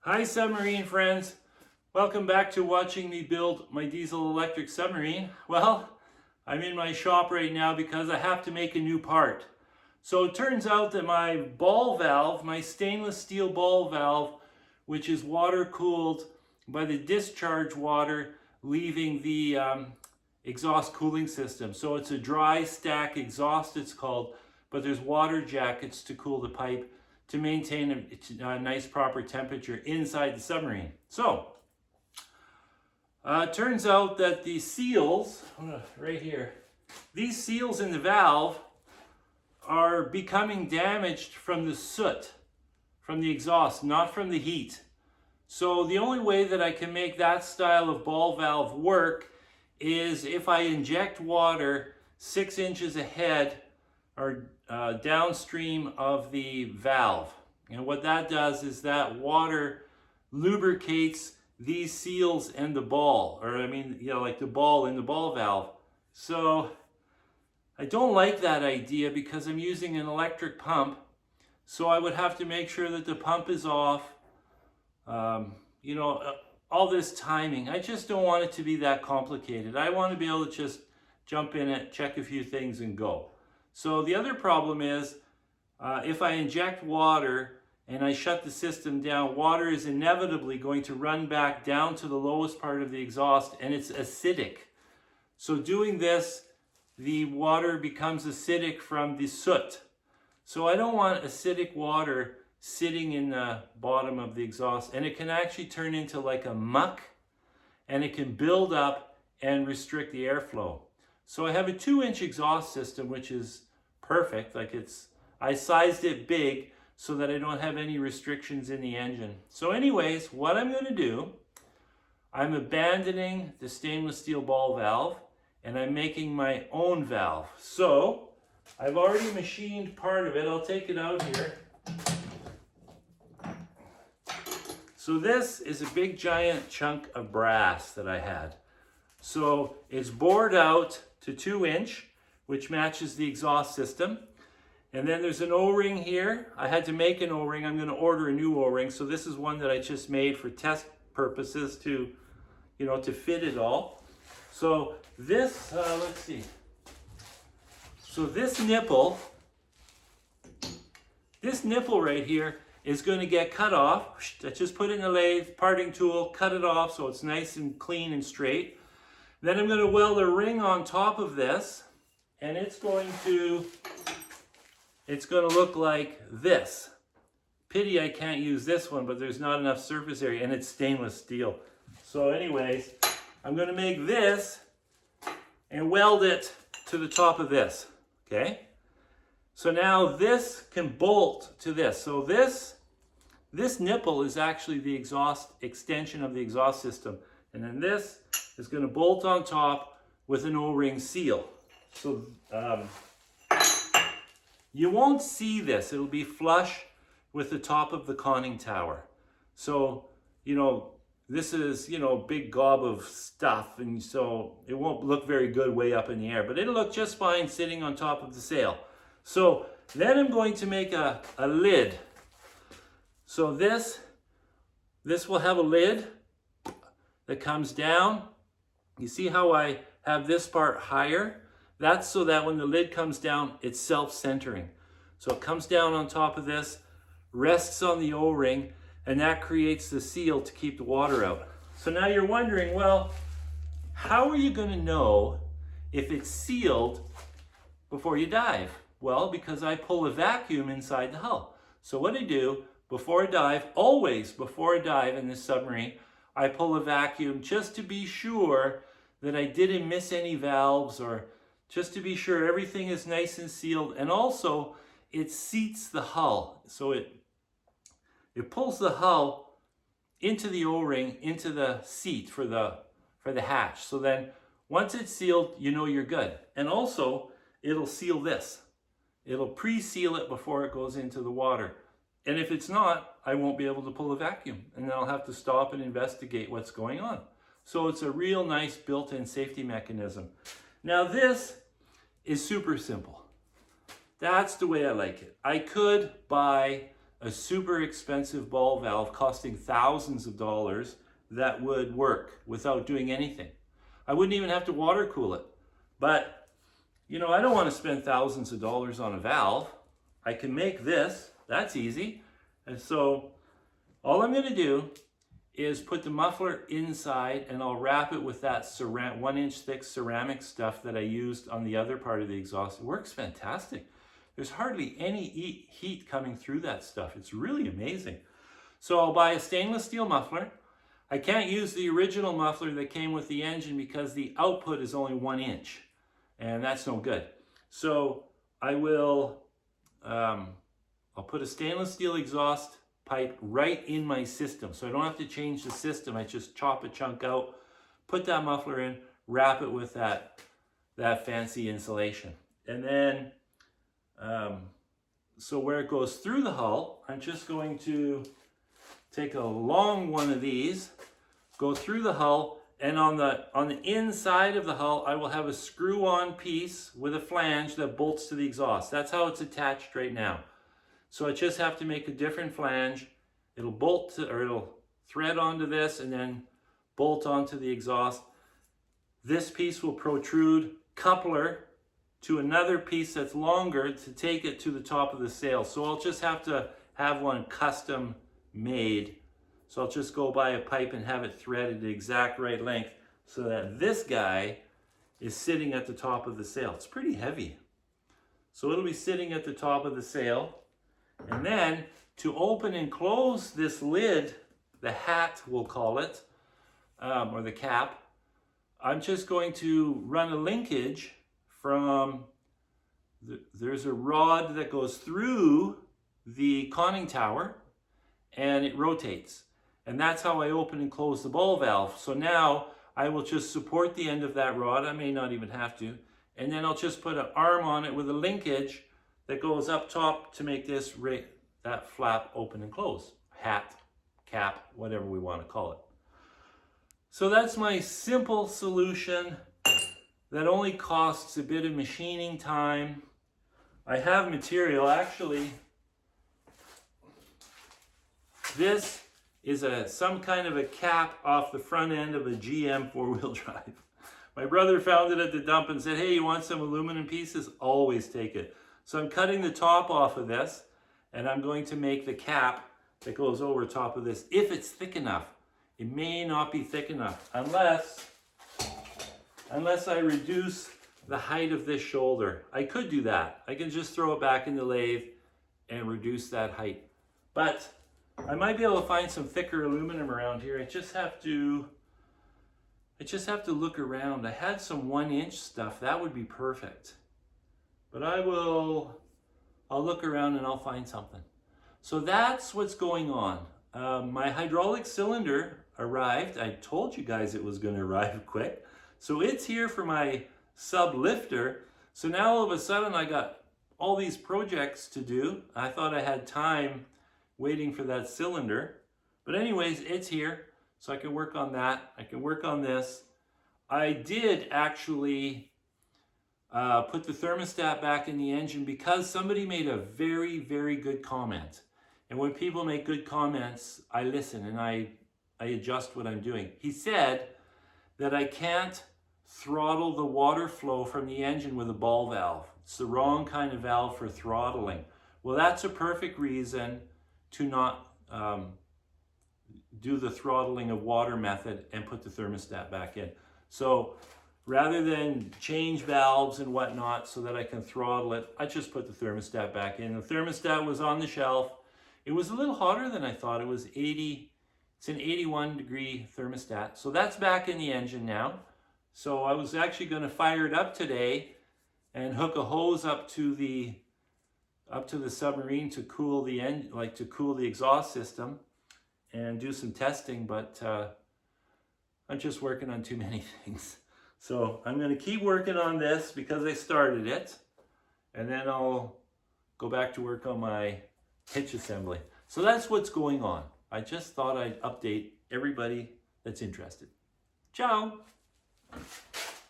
Hi submarine friends, welcome back to watching me build my diesel electric submarine. Well, I'm in my shop right now because I have to make a new part. So it turns out that my ball valve, my stainless steel ball valve, which is water cooled by the discharge water leaving the exhaust cooling system. So it's a dry stack exhaust it's called, but there's water jackets to cool the pipe to maintain a nice proper temperature inside the submarine. So, it turns out that the seals, right here, these seals in the valve are becoming damaged from the soot, from the exhaust, not from the heat. So the only way that I can make that style of ball valve work is if I inject water 6 inches ahead or downstream of the valve. And what that does is that water lubricates these seals and the ball, or like the ball in the ball valve. So I don't like that idea because I'm using an electric pump. So I would have to make sure that the pump is off. All this timing. I just don't want it to be that complicated. I want to be able to just jump in it, check a few things and go. So the other problem is if I inject water and I shut the system down, water is inevitably going to run back down to the lowest part of the exhaust and it's acidic. So doing this, the water becomes acidic from the soot. So I don't want acidic water sitting in the bottom of the exhaust, and it can actually turn into like a muck and it can build up and restrict the airflow. So I have a 2-inch exhaust system, which is perfect. I sized it big so that I don't have any restrictions in the engine. So anyways, what I'm going to do, I'm abandoning the stainless steel ball valve and I'm making my own valve. So I've already machined part of it. I'll take it out here. So this is a big giant chunk of brass that I had. So it's bored out to 2-inch, which matches the exhaust system. And then there's an O-ring here. I had to make an O-ring. I'm going to order a new O-ring. So this is one that I just made for test purposes to fit it all. So this, let's see. So this nipple right here is going to get cut off. I just put it in the lathe, parting tool, cut it off so it's nice and clean and straight. Then I'm going to weld a ring on top of this, and it's going to look like this. Pity I can't use this one, but there's not enough surface area, and it's stainless steel. So anyways, I'm going to make this and weld it to the top of this, okay? So now this can bolt to this. So this nipple is actually the exhaust extension of the exhaust system. And then this is going to bolt on top with an O-ring seal. So you won't see this. It'll be flush with the top of the conning tower. So, this is, big gob of stuff. And so it won't look very good way up in the air. But it'll look just fine sitting on top of the sail. So then I'm going to make a lid. So this will have a lid that comes down. You see how I have this part higher? That's so that when the lid comes down, it's self-centering. So it comes down on top of this, rests on the O-ring, and that creates the seal to keep the water out. So now you're wondering, well, how are you going to know if it's sealed before you dive? Well, because I pull a vacuum inside the hull. So what I do before I dive, always before I dive in this submarine, I pull a vacuum just to be sure that I didn't miss any valves, or just to be sure everything is nice and sealed. And also it seats the hull. So it pulls the hull into the O-ring, into the seat for the hatch. So then once it's sealed, you're good. And also it'll seal this. It'll pre-seal it before it goes into the water. And if it's not, I won't be able to pull a vacuum. And then I'll have to stop and investigate what's going on. So it's a real nice built-in safety mechanism. Now this is super simple. That's the way I like it. I could buy a super expensive ball valve costing thousands of dollars that would work without doing anything. I wouldn't even have to water cool it. But, you know, I don't want to spend thousands of dollars on a valve. I can make this, that's easy. And so all I'm going to do is put the muffler inside, and I'll wrap it with that 1-inch thick ceramic stuff that I used on the other part of the exhaust. It works fantastic. There's hardly any heat coming through that stuff. It's really amazing. So I'll buy a stainless steel muffler. I can't use the original muffler that came with the engine because the output is only 1 inch, and that's no good. So I will, I'll put a stainless steel exhaust pipe right in my system. So I don't have to change the system. I just chop a chunk out, put that muffler in, wrap it with that fancy insulation. And then, so where it goes through the hull, I'm just going to take a long one of these, go through the hull, and on the inside of the hull, I will have a screw-on piece with a flange that bolts to the exhaust. That's how it's attached right now. So I just have to make a different flange. It'll bolt to, or it'll thread onto this and then bolt onto the exhaust. This piece will protrude coupler to another piece that's longer to take it to the top of the sail. So I'll just have to have one custom made. So I'll just go buy a pipe and have it threaded the exact right length so that this guy is sitting at the top of the sail. It's pretty heavy. So it'll be sitting at the top of the sail. And then to open and close this lid, the hat we'll call it, or the cap, I'm just going to run a linkage from, there's a rod that goes through the conning tower and it rotates. And that's how I open and close the ball valve. So now I will just support the end of that rod. I may not even have to. And then I'll just put an arm on it with a linkage that goes up top to make this that flap open and close. Hat, cap, whatever we want to call it. So that's my simple solution that only costs a bit of machining time. I have material. Actually, this is some kind of a cap off the front end of a GM four-wheel drive. My brother found it at the dump and said, hey, you want some aluminum pieces? Always take it. So I'm cutting the top off of this, and I'm going to make the cap that goes over top of this, if it's thick enough. It may not be thick enough, unless I reduce the height of this shoulder. I could do that. I can just throw it back in the lathe and reduce that height. But I might be able to find some thicker aluminum around here. I just have to look around. I had some 1-inch stuff. That would be perfect. But I'll look around and I'll find something. So that's what's going on. My hydraulic cylinder arrived. I told you guys it was going to arrive quick. So it's here for my sub lifter. So now all of a sudden I got all these projects to do. I thought I had time waiting for that cylinder. But anyways, it's here. So I can work on that. I can work on this. I did actually put the thermostat back in the engine because somebody made a very, very good comment. And when people make good comments, I listen and I adjust what I'm doing. He said that I can't throttle the water flow from the engine with a ball valve. It's the wrong kind of valve for throttling. Well, that's a perfect reason to not do the throttling of water method and put the thermostat back in. So rather than change valves and whatnot so that I can throttle it, I just put the thermostat back in. The thermostat was on the shelf. It was a little hotter than I thought. It was 80, it's an 81 degree thermostat. So that's back in the engine now. So I was actually going to fire it up today and hook a hose up to the submarine to cool the end, like to cool the exhaust system and do some testing, but I'm just working on too many things. So I'm going to keep working on this because I started it, and then I'll go back to work on my hitch assembly. So that's what's going on. I just thought I'd update everybody that's interested. Ciao!